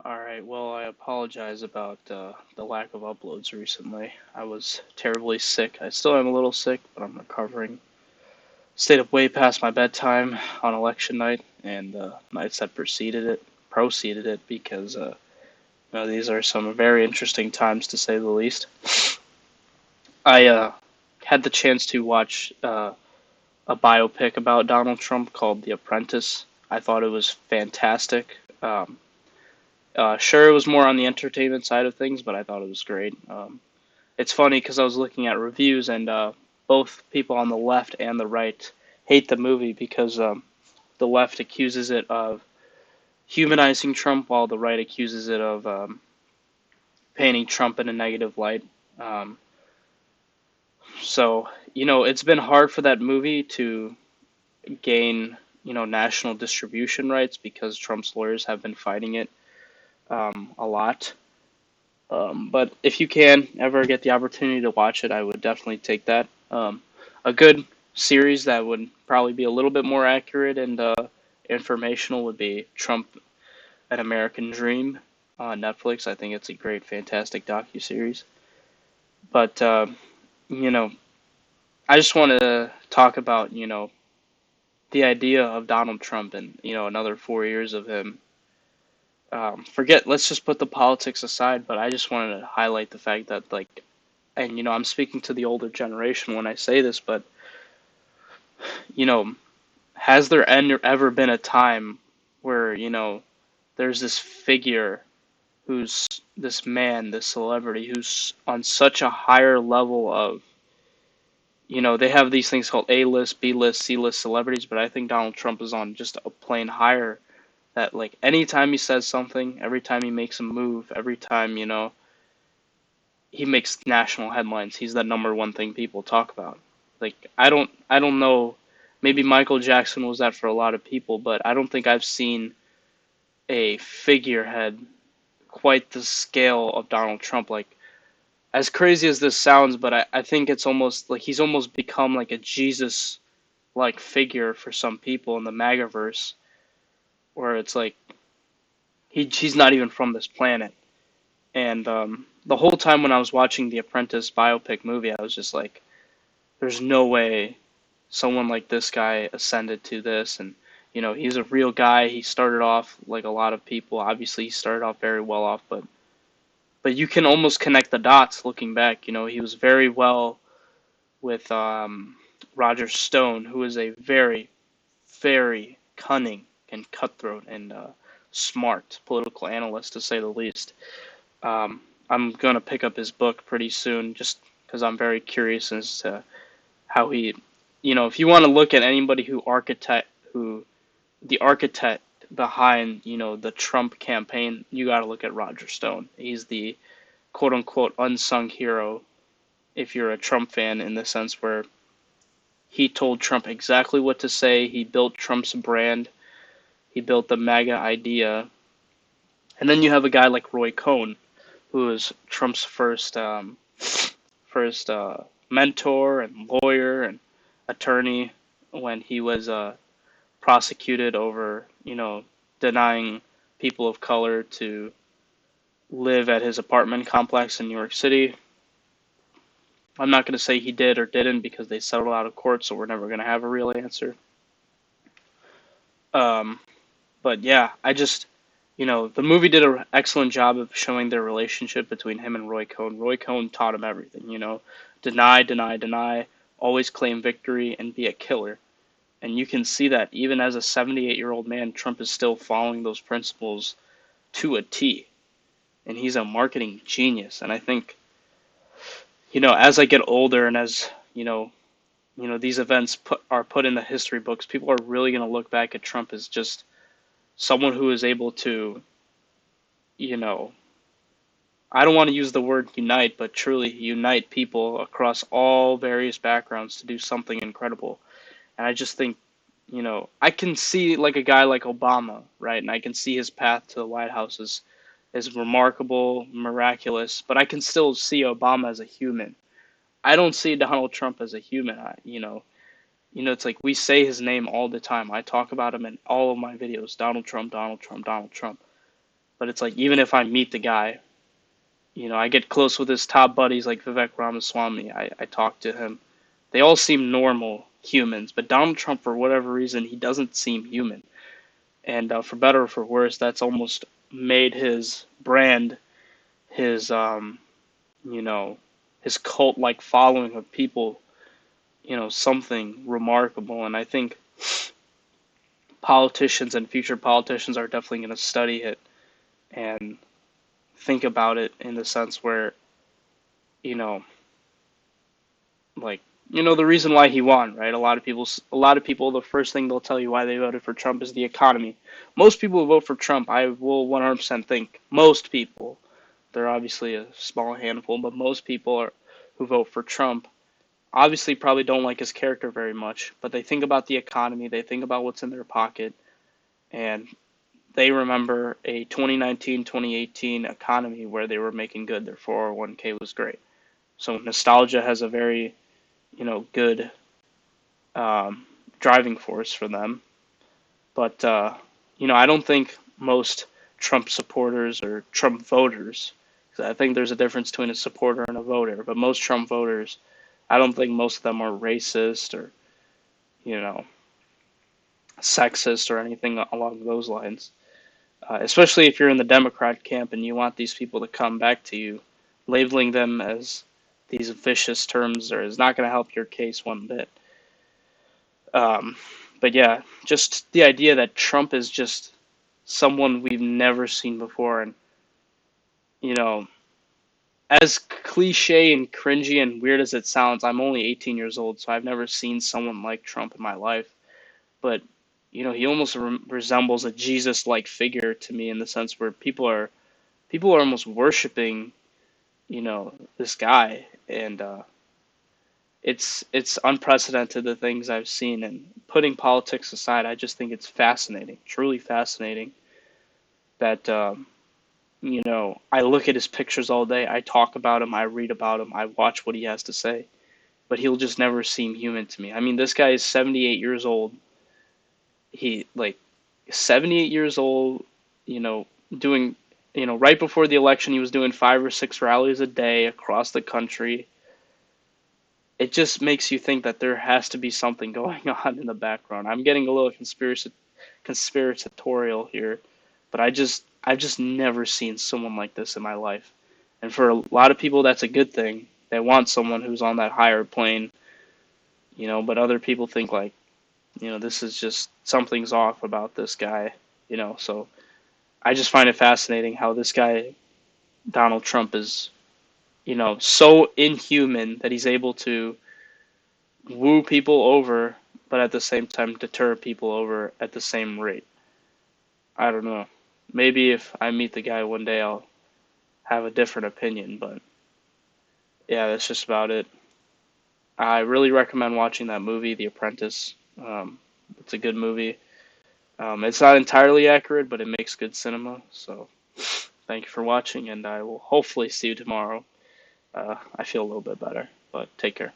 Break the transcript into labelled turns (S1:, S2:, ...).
S1: Alright, well, I apologize about the lack of uploads recently. I was terribly sick. I still am a little sick, but I'm recovering. Stayed up way past my bedtime on election night and nights that proceeded it because these are some very interesting times to say the least. I had the chance to watch a biopic about Donald Trump called The Apprentice. I thought it was fantastic. Sure, it was more on the entertainment side of things, but I thought it was great. It's funny because I was looking at reviews, and both people on the left and the right hate the movie because the left accuses it of humanizing Trump, while the right accuses it of painting Trump in a negative light. Um, it's been hard for that movie to gain, national distribution rights because Trump's lawyers have been fighting it a lot. But if you can ever get the opportunity to watch it, I would definitely take that. A good series that would probably be a little bit more accurate and informational would be Trump: An American Dream on Netflix. I think it's a great, fantastic docu-series. But you know, I just want to talk about the idea of Donald Trump and another 4 years of him. Forget. Let's just put the politics aside. But I just wanted to highlight the fact that and I'm speaking to the older generation when I say this, but you know, has there ever been a time where there's this figure who's this man, this celebrity who's on such a higher level of they have these things called A-list, B-list, C-list celebrities, but I think Donald Trump is on just a plane higher. That like anytime he says something, every time he makes a move, every time he makes national headlines. He's the number one thing people talk about. Like I don't know. Maybe Michael Jackson was that for a lot of people, but I don't think I've seen a figurehead quite the scale of Donald Trump. Like as crazy as this sounds, but I think it's almost like he's almost become like a Jesus like figure for some people in the MAGAverse, where it's like he's not even from this planet. And the whole time when I was watching the Apprentice biopic movie, I was just like, there's no way someone like this guy ascended to this. And he's a real guy. He started off like a lot of people. Obviously he started off very well off, but you can almost connect the dots looking back. He was very well with Roger Stone, who is a very, very cunning and cutthroat and smart political analyst, to say the least. I'm going to pick up his book pretty soon just because I'm very curious as to how he, if you want to look at anybody who the architect behind, the Trump campaign, you got to look at Roger Stone. He's the quote unquote unsung hero if you're a Trump fan, in the sense where he told Trump exactly what to say. He built Trump's brand. He built the MAGA idea. And then you have a guy like Roy Cohn, who was Trump's first mentor and lawyer and attorney when he was prosecuted over denying people of color to live at his apartment complex in New York City. I'm not going to say he did or didn't because they settled out of court, so we're never going to have a real answer. Um, but yeah, the movie did an excellent job of showing their relationship between him and Roy Cohn. Roy Cohn taught him everything, deny, deny, deny, always claim victory, and be a killer. And you can see that even as a 78-year-old man, Trump is still following those principles to a T. And he's a marketing genius. And I think, as I get older and as, these events are put in the history books, people are really going to look back at Trump as just someone who is able to, you know, I don't want to use the word unite, but truly unite people across all various backgrounds to do something incredible. And I just think, I can see like a guy like Obama, right? And I can see his path to the White House is remarkable, miraculous, but I can still see Obama as a human. I don't see Donald Trump as a human. It's like we say his name all the time. I talk about him in all of my videos. Donald Trump, Donald Trump, Donald Trump. But it's like even if I meet the guy, I get close with his top buddies like Vivek Ramaswamy. I talk to him. They all seem normal humans, but Donald Trump, for whatever reason, he doesn't seem human. And for better or for worse, that's almost made his brand, his you know, his cult-like following of people, something remarkable. And I think politicians and future politicians are definitely going to study it and think about it in the sense where, you know, like, the reason why he won, right? A lot of people, the first thing they'll tell you why they voted for Trump is the economy. Most people who vote for Trump, I will 100% think, most people, they're obviously a small handful, but most people who vote for Trump obviously probably don't like his character very much, but they think about the economy, they think about what's in their pocket, and they remember a 2019-2018 economy where they were making good. Their 401k was great. So nostalgia has a very, good um, driving force for them. But, I don't think most Trump supporters or Trump voters, 'cause I think there's a difference between a supporter and a voter, but most Trump voters, I don't think most of them are racist or, you know, sexist or anything along those lines. Especially if you're in the Democrat camp and you want these people to come back to you, labeling them as these vicious terms is not going to help your case one bit. Um, but yeah, just the idea that Trump is just someone we've never seen before, and you know, as cliche and cringy and weird as it sounds, I'm only 18 years old, so I've never seen someone like Trump in my life. But he almost resembles a Jesus-like figure to me in the sense where people are almost worshiping, this guy, and it's unprecedented the things I've seen. And putting politics aside, I just think it's fascinating, truly fascinating that I look at his pictures all day, I talk about him, I read about him, I watch what he has to say, but he'll just never seem human to me. I mean, this guy is 78 years old. He like 78 years old, doing right before the election he was doing 5 or 6 rallies a day across the country. It just makes you think that there has to be something going on in the background. I'm getting a little conspiratorial here, but I've just never seen someone like this in my life. And for a lot of people that's a good thing. They want someone who's on that higher plane, but other people think like, this is just something's off about this guy, so I just find it fascinating how this guy Donald Trump is, so inhuman that he's able to woo people over, but at the same time deter people over at the same rate. I don't know. Maybe if I meet the guy one day, I'll have a different opinion, but yeah, that's just about it. I really recommend watching that movie, The Apprentice. It's a good movie. It's not entirely accurate, but it makes good cinema. So thank you for watching, and I will hopefully see you tomorrow. I feel a little bit better, but take care.